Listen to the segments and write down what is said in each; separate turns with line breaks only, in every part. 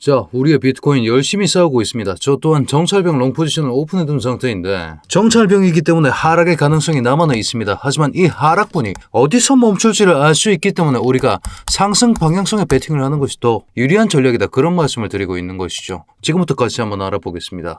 자, 우리의 비트코인 열심히 싸우고 있습니다. 저 또한 정찰병 롱 포지션을 오픈해둔 상태인데 정찰병이기 때문에 하락의 가능성이 남아나 있습니다. 하지만 이 하락분이 어디서 멈출지를 알 수 있기 때문에 우리가 상승 방향성에 베팅을 하는 것이 더 유리한 전략이다. 그런 말씀을 드리고 있는 것이죠. 지금부터 같이 한번 알아보겠습니다.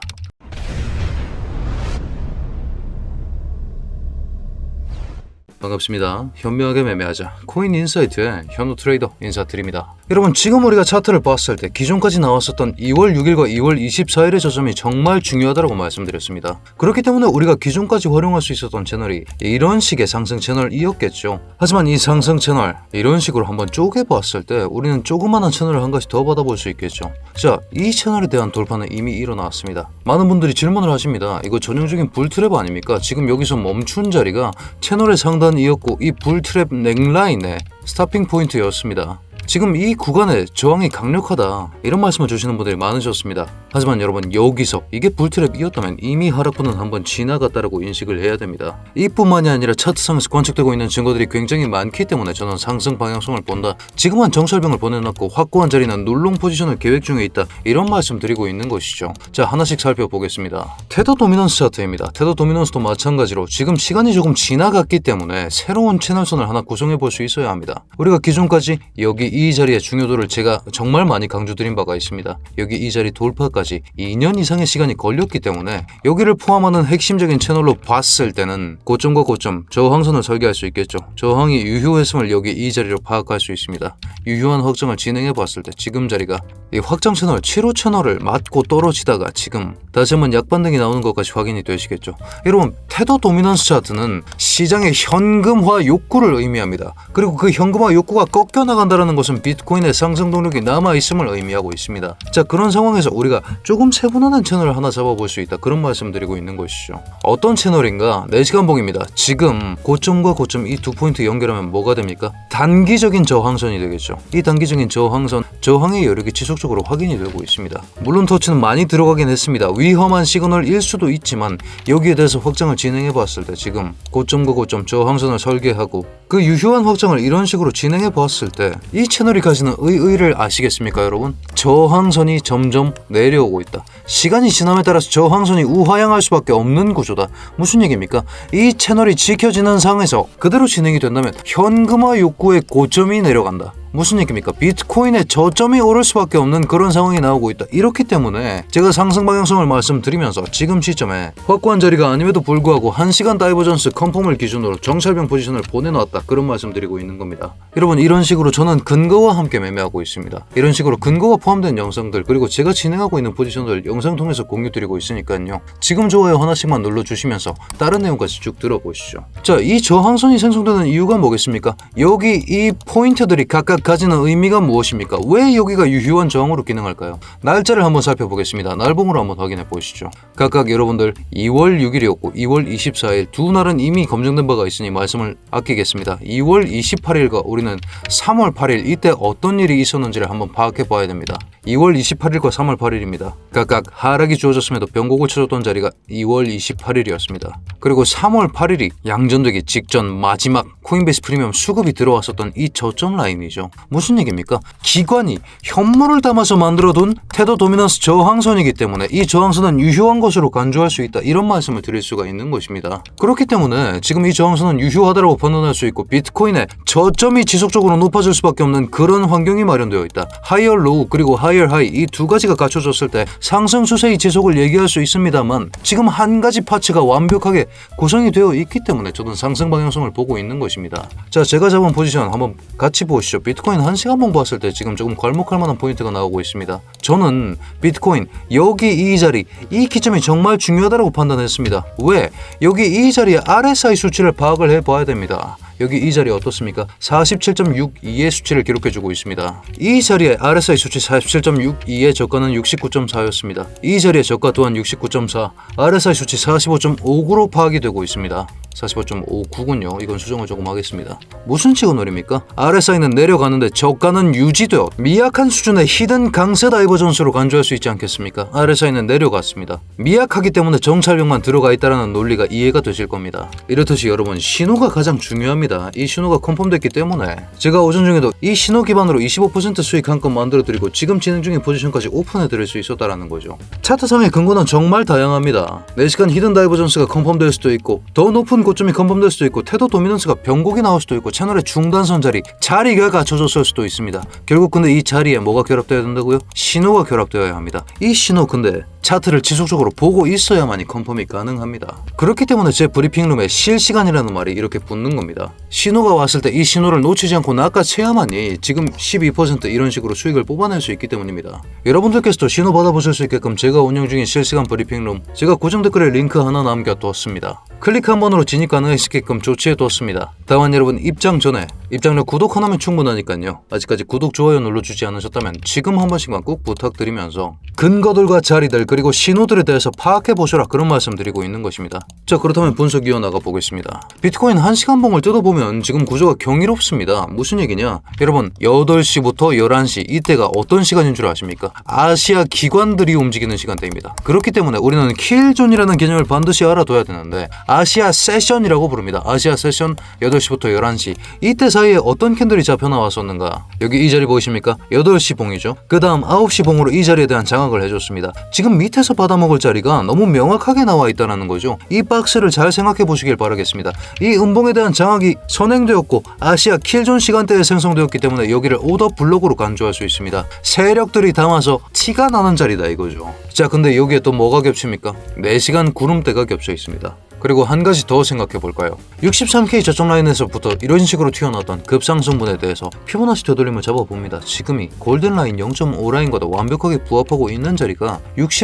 반갑습니다. 현명하게 매매하자 코인 인사이트의 현우 트레이더 인사드립니다. 여러분, 지금 우리가 차트를 봤을 때 기존까지 나왔었던 2월 6일과 2월 24일의 저점이 정말 중요하다고 말씀드렸습니다. 그렇기 때문에 우리가 기존까지 활용할 수 있었던 채널이 이런 식의 상승 채널이었겠죠. 하지만 이 상승 채널 이런 식으로 한번 쪼개봤을 때 우리는 조그마한 채널을 한 가지 더 받아볼 수 있겠죠. 자, 이 채널에 대한 돌파는 이미 일어났습니다. 많은 분들이 질문을 하십니다. 이거 전형적인 불트랩 아닙니까? 지금 여기서 멈춘 자리가 채널의 상단이었고 이 불트랩 넥라인의 스타핑 포인트였습니다. 지금 이 구간에 저항이 강력하다 이런 말씀을 주시는 분들이 많으셨습니다. 하지만 여러분, 여기서 이게 불트랩이었다면 이미 하락분은 한번 지나갔다라고 인식을 해야 됩니다. 이뿐만이 아니라 차트상에서 관측되고 있는 증거들이 굉장히 많기 때문에 저는 상승 방향성을 본다, 지금은 정찰병을 보내놨고 확고한 자리는 눌롱 포지션을 계획 중에 있다, 이런 말씀 드리고 있는 것이죠. 자, 하나씩 살펴보겠습니다. 테더 도미넌스 차트입니다. 테더 도미넌스도 마찬가지로 지금 시간이 조금 지나갔기 때문에 새로운 채널선을 하나 구성해 볼 수 있어야 합니다. 우리가 기존까지 여기 이 자리의 중요도를 제가 정말 많이 강조드린 바가 있습니다. 여기 이 자리 돌파까지 2년 이상의 시간이 걸렸기 때문에 여기를 포함하는 핵심적인 채널로 봤을 때는 고점과 고점, 저항선을 설계할 수 있겠죠. 저항이 유효했음을 여기 이 자리로 파악할 수 있습니다. 유효한 확정을 진행해 봤을 때 지금 자리가 이 확장 채널 7호 채널을 맞고 떨어지다가 지금 다시 한번 약반등이 나오는 것까지 확인이 되시겠죠. 여러분, 테더 도미넌스 차트는 시장의 현금화 욕구를 의미합니다. 그리고 그 현금화 욕구가 꺾여 나간다는 것은 비트코인의 상승 동력이 남아있음을 의미하고 있습니다. 자, 그런 상황에서 우리가 조금 세분화된 채널을 하나 잡아볼 수 있다, 그런 말씀드리고 있는 것이죠. 어떤 채널인가? 4시간 봉입니다. 지금 고점과 고점 이 두 포인트 연결하면 뭐가 됩니까? 단기적인 저항선이 되겠죠. 이 단기적인 저항선, 저항의 여력이 지속적으로 확인이 되고 있습니다. 물론 터치는 많이 들어가긴 했습니다. 위험한 시그널일 수도 있지만 여기에 대해서 확장을 진행해 봤을 때 지금 고점과 고점 저항선을 설계하고 그 유효한 확장을 이런 식으로 진행해 봤을 때 이 채널이 가지는 의의를 아시겠습니까, 여러분? 저항선이 점점 내려오고 있다. 시간이 지남에 따라서 저항선이 우하향할 수밖에 없는 구조다. 무슨 얘기입니까? 이 채널이 지켜지는 상황에서 그대로 진행이 된다면 현금화 욕구의 고점이 내려간다. 무슨 얘기입니까? 비트코인의 저점이 오를 수밖에 없는 그런 상황이 나오고 있다. 이렇기 때문에 제가 상승 방향성을 말씀드리면서 지금 시점에 확고한 자리가 아님에도 불구하고 1시간 다이버전스 컨펌을 기준으로 정찰병 포지션을 보내놨다, 그런 말씀드리고 있는 겁니다. 여러분, 이런 식으로 저는 근거와 함께 매매하고 있습니다. 이런 식으로 근거가 포함된 영상들, 그리고 제가 진행하고 있는 포지션들 영상 통해서 공유 드리고 있으니까요. 지금 좋아요 하나씩만 눌러주시면서 다른 내용까지 쭉 들어보시죠. 자, 이 저항선이 생성되는 이유가 뭐겠습니까? 여기 이 포인트들이 각각 가지는 의미가 무엇입니까? 왜 여기가 유효한 저항으로 기능할까요? 날짜를 한번 살펴보겠습니다. 날봉으로 한번 확인해 보시죠. 각각 여러분들 2월 6일이었고 2월 24일 두 날은 이미 검증된 바가 있으니 말씀을 아끼겠습니다. 2월 28일과 우리는 3월 8일, 이때 어떤 일이 있었는지를 한번 파악해 봐야 됩니다. 2월 28일과 3월 8일입니다. 각각 하락이 주어졌음에도 변곡을 쳐줬던 자리가 2월 28일이었습니다. 그리고 3월 8일이 양전되기 직전 마지막 코인베이스 프리미엄 수급이 들어왔었던 이 저점 라인이죠. 무슨 얘기입니까? 기관이 현물을 담아서 만들어둔 테더 도미넌스 저항선이기 때문에 이 저항선은 유효한 것으로 간주할 수 있다, 이런 말씀을 드릴 수가 있는 것입니다. 그렇기 때문에 지금 이 저항선은 유효하다고 판단할 수 있고 비트코인의 저점이 지속적으로 높아질 수밖에 없는 그런 환경이 마련되어 있다. 하이어 로우 그리고 하이어 하이, 이 두 가지가 갖춰졌을 때 상승 추세의 지속을 얘기할 수 있습니다만 지금 한 가지 파츠가 완벽하게 구성이 되어 있기 때문에 저는 상승 방향성을 보고 있는 것입니다. 자, 제가 잡은 포지션 한번 같이 보시죠. 비트코인 1시간 봉 봤을 때 지금 조금 괄목할 만한 포인트가 나오고 있습니다. 저는 비트코인 여기 이 자리, 이 기점이 정말 중요하다고 판단했습니다. 왜? 여기 이 자리에 RSI 수치를 파악을 해봐야 됩니다. 여기 이 자리 어떻습니까? 47.62의 수치를 기록해주고 있습니다. 이 자리에 RSI 수치 47.62의 저가는 69.4였습니다. 이 자리의 저가 또한 69.4, RSI 수치 45.59로 파악이 되고 있습니다. 45.59군요. 이건 수정을 조금 하겠습니다. 무슨 시그널입니까? RSI는 내려가는데 저가는 유지되어 미약한 수준의 히든 강세 다이버전스로 간주할 수 있지 않겠습니까? RSI는 내려갔습니다. 미약하기 때문에 정찰력만 들어가 있다는 논리가 이해가 되실 겁니다. 이렇듯이 여러분, 신호가 가장 중요합니다. 겁니다. 이 신호가 컨펌됐기 때문에 제가 오전 중에도 이 신호 기반으로 25% 수익 한 건 만들어드리고 지금 진행 중인 포지션까지 오픈해드릴 수 있었다라는 거죠. 차트상의 근거는 정말 다양합니다. 4시간 히든 다이버전스가 컨펌될 수도 있고 더 높은 고점이 컨펌될 수도 있고 태도 도미넌스가 변곡이 나올 수도 있고 채널의 중단선 자리가 갖춰졌을 수도 있습니다. 결국 근데 이 자리에 뭐가 결합되어야 된다고요? 신호가 결합되어야 합니다. 이 신호 근데 차트를 지속적으로 보고 있어야만이 컨펌이 가능합니다. 그렇기 때문에 제 브리핑룸에 실시간이라는 말이 이렇게 붙는 겁니다. 신호가 왔을 때 이 신호를 놓치지 않고 낚아채야만이 지금 12% 이런 식으로 수익을 뽑아낼 수 있기 때문입니다. 여러분들께서도 신호 받아보실 수 있게끔 제가 운영 중인 실시간 브리핑룸 제가 고정 댓글에 링크 하나 남겨뒀습니다. 클릭 한 번으로 진입 가능하시게끔 조치해뒀습니다. 다만 여러분 입장 전에 입장료 구독 하나면 충분하니까요. 아직까지 구독, 좋아요 눌러주지 않으셨다면 지금 한 번씩만 꼭 부탁드리면서 근거들과 자리들 그리고 신호들에 대해서 파악해보셔라 그런 말씀 드리고 있는 것입니다. 자 그렇다면 분석 이어나가 보겠습니다. 비트코인 1시간 봉을 뜯어보면 지금 구조가 경이롭습니다. 무슨 얘기냐? 여러분 8시부터 11시 이때가 어떤 시간인 줄 아십니까? 아시아 기관들이 움직이는 시간대입니다. 그렇기 때문에 우리는 킬존이라는 개념을 반드시 알아둬야 되는데 아시아 세션이라고 부릅니다. 아시아 세션 8시부터 11시 이때 사이에 어떤 캔들이 잡혀 나왔었는가? 여기 이 자리 보이십니까? 8시 봉이죠. 그 다음 9시 봉으로 이 자리에 대한 장악을 해줬습니다. 지금 밑에서 받아먹을 자리가 너무 명확하게 나와 있다는 거죠. 이 박스를 잘 생각해 보시길 바라겠습니다. 이 음봉에 대한 장악이 선행되었고 아시아 킬존 시간대에 생성되었기 때문에 여기를 오더 블록으로 간주할 수 있습니다. 세력들이 담아서 티가 나는 자리다 이거죠. 자 근데 여기에 또 뭐가 겹칩니까? 4시간 구름대가 겹쳐 있습니다. 그리고 한 가지 더 생각해 볼까요? 63K 저점 라인에서부터 이런 식으로 튀어나왔던 급상승분에 대해서 피보나치 되돌림을 잡아봅니다. 지금이 골든라인 0.5 라인과도 완벽하게 부합하고 있는 자리가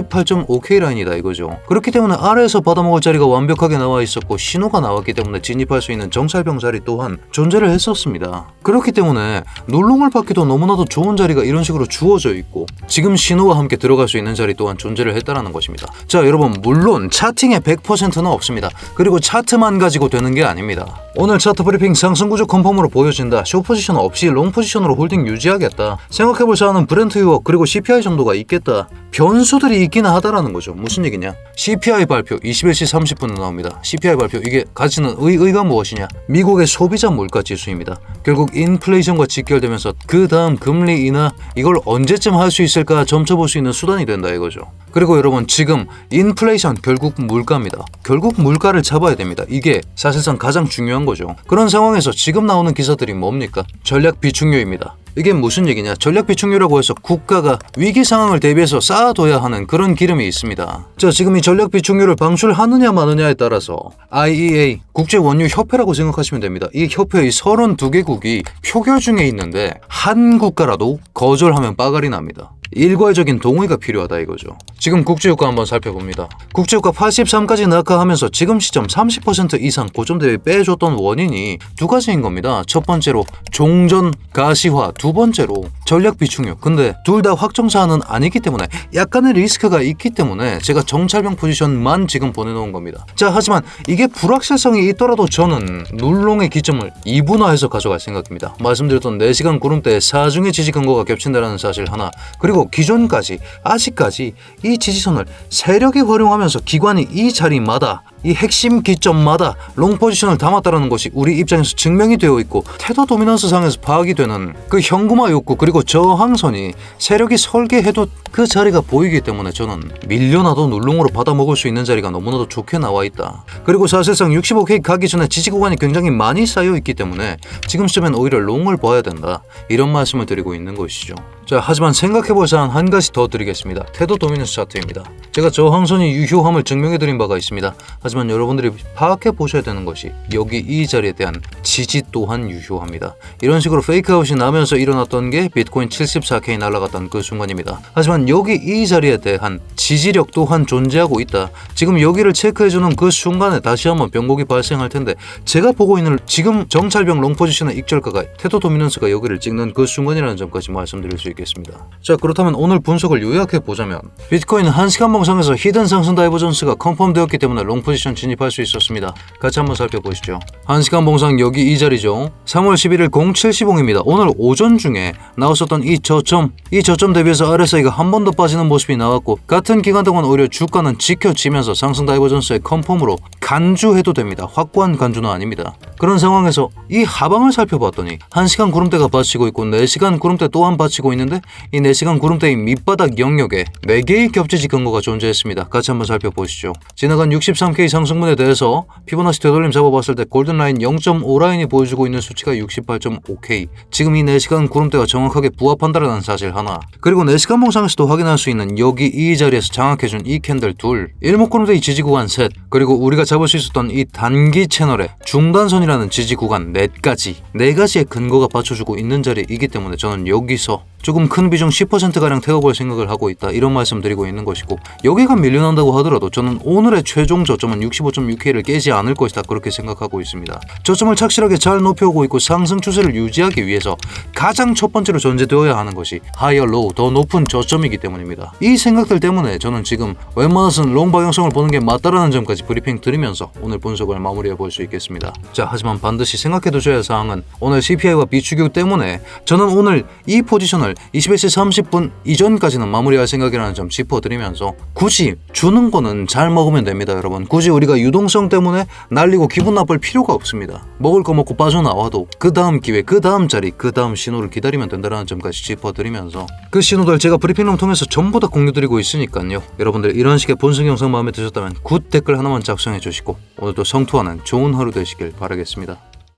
68.5K 라인이다 이거죠. 그렇기 때문에 아래에서 받아먹을 자리가 완벽하게 나와 있었고 신호가 나왔기 때문에 진입할 수 있는 정찰병 자리 또한 존재를 했었습니다. 그렇기 때문에 놀롱을 받기도 너무나도 좋은 자리가 이런 식으로 주어져 있고 지금 신호와 함께 들어갈 수 있는 자리 또한 존재를 했다라는 것입니다. 자 여러분 물론 차팅의 100%는 없습니다. 그리고 차트만 가지고 되는 게 아닙니다. 오늘 차트 브리핑 상승구조 컨펌으로 보여진다. 숏 포지션 없이 롱 포지션으로 홀딩 유지하겠다. 생각해볼 사안은 브렌트 유혹 그리고 CPI 정도가 있겠다. 변수들이 있기는 하다라는 거죠. 무슨 얘기냐? CPI 발표 21시 30분에 나옵니다. CPI 발표 이게 가지는 의의가 무엇이냐? 미국의 소비자 물가 지수입니다. 결국 인플레이션과 직결되면서 그 다음 금리 인하 이걸 언제쯤 할 수 있을까 점쳐볼 수 있는 수단이 된다 이거죠. 그리고 여러분 지금 인플레이션 결국 물가입니다. 결국 물가를 잡아야 됩니다. 이게 사실상 가장 중요한 거죠. 그런 상황에서 지금 나오는 기사들이 뭡니까? 전략 비축료입니다. 이게 무슨 얘기냐? 전략 비축료라고 해서 국가가 위기 상황을 대비해서 쌓아둬야 하는 그런 기름이 있습니다. 자, 지금 이 전략 비축료를 방출하느냐 마느냐에 따라서 IEA 국제원유협회라고 생각하시면 됩니다. 이 협회의 32개국이 표결 중에 있는데 한 국가라도 거절하면 빠가리 납니다. 일괄적인 동의가 필요하다 이거죠. 지금 국제유가 한번 살펴봅니다. 국제유가 83까지 낙하하면서 지금 시점 30% 이상 고점 대비 빼줬던 원인이 두 가지인 겁니다. 첫 번째로 종전 가시화, 두 번째로 전략 비축료. 근데 둘 다 확정사안은 아니기 때문에 약간의 리스크가 있기 때문에 제가 정찰병 포지션만 지금 보내놓은 겁니다. 자, 하지만 이게 불확실성이 있더라도 저는 눌롱의 기점을 2분화해서 가져갈 생각입니다. 말씀드렸던 4시간 구름대의 사중의 지지 근거가 겹친다는 사실 하나, 그리고 기존까지 아직까지 이 지지선을 세력이 활용하면서 기관이 이 자리마다 이 핵심 기점마다 롱 포지션을 담았다는 것이 우리 입장에서 증명이 되어 있고 태도 도미넌스 상에서 파악이 되는 그 현금화 욕구 그리고 저항선이 세력이 설계해도 그 자리가 보이기 때문에 저는 밀려나도 눌롱으로 받아먹을 수 있는 자리가 너무나도 좋게 나와 있다. 그리고 사실상 65K 가기 전에 지지 구간이 굉장히 많이 쌓여 있기 때문에 지금 시점엔 오히려 롱을 봐야 된다. 이런 말씀을 드리고 있는 것이죠. 자, 하지만 생각해볼 사안 한 가지 더 드리겠습니다. 태도 도미넌스 차트입니다. 제가 저항선이 유효함을 증명해드린 바가 있습니다. 하지만 여러분들이 파악해 보셔야 되는 것이 여기 이 자리에 대한 지지 또한 유효합니다. 이런 식으로 페이크아웃이 나면서 일어났던 게 비트코인 74K 날아갔던 그 순간입니다. 하지만 여기 이 자리에 대한 지지력 또한 존재하고 있다. 지금 여기를 체크해주는 그 순간에 다시 한번 변곡이 발생할 텐데 제가 보고 있는 지금 정찰병 롱 포지션의 익절가가 태도 도미넌스가 여기를 찍는 그 순간이라는 점까지 말씀드릴 수 있겠습니다. 자, 그렇다면 오늘 분석을 요약해 보자면 비트코인은 1시간 봉상에서 히든 상승 다이버전스가 컨펌되었기 때문에 롱 포지션 포지션 진입할 수 있었습니다. 같이 한번 살펴보시죠. 1시간 봉상 여기 이 자리죠. 3월 11일 0710입니다. 오늘 오전 중에 나왔었던 이 저점 대비해서 RSI가 한 번 더 빠지는 모습이 나왔고 같은 기간 동안 오히려 주가는 지켜지면서 상승 다이버전스의 컨펌으로 간주해도 됩니다. 확고한 간주는 아닙니다. 그런 상황에서 이 하방을 살펴봤더니 1시간 구름대가 받치고 있고 4시간 구름대 또한 받치고 있는데 이 4시간 구름대의 밑바닥 영역에 4개의 겹지지 근거가 존재했습니다. 같이 한번 살펴보시죠. 지나간 63K 상승분에 대해서 피보나치 되돌림 잡아봤을 때 골든라인 0.5라인이 보여주고 있는 수치가 68.5K. 지금 이 4시간 구름대가 정확하게 부합한다는 사실 하나, 그리고 4시간 봉상에서도 확인할 수 있는 여기 이 자리에서 장악해준 이 캔들 둘, 일목구름대의 지지 구간 셋, 그리고 우리가 잡을 수 있었던 이 단기 채널의 중단선이라는 지지 구간 4가지의 근거가 받쳐주고 있는 자리이기 때문에 저는 여기서 조금 큰 비중 10%가량 태워볼 생각을 하고 있다, 이런 말씀 드리고 있는 것이고, 여기가 밀려난다고 하더라도 저는 오늘의 최종 저점은 65.6K를 깨지 않을 것이다, 그렇게 생각하고 있습니다. 저점을 착실하게 잘 높여오고 있고 상승 추세를 유지하기 위해서 가장 첫 번째로 전제되어야 하는 것이 하이어 로우, 더 높은 저점이기 때문입니다. 이 생각들 때문에 저는 지금 웬만해서는 롱 방향성을 보는 게 맞다라는 점까지 브리핑 드리면서 오늘 분석을 마무리해 볼 수 있겠습니다. 자, 하지만 반드시 생각해두셔야 할 사항은 오늘 CPI와 비추격 때문에 저는 오늘 이 포지션을 21시 30분 이전까지는 마무리할 생각이라는 점 짚어드리면서, 굳이 주는 거는 잘 먹으면 됩니다, 여러분. 굳이 우리가 유동성 때문에 날리고 기분 나쁠 필요가 없습니다. 먹을 거 먹고 빠져나와도 그 다음 기회, 그 다음 자리, 그 다음 신호를 기다리면 된다는 점까지 짚어드리면서, 그 신호들 제가 브리핑룸 통해서 전부 다 공유드리고 있으니까요. 여러분들 이런 식의 분석 영상 마음에 드셨다면 굿 댓글 하나만 작성해 주시고 오늘도 성투하는 좋은 하루 되시길 바라겠습니다.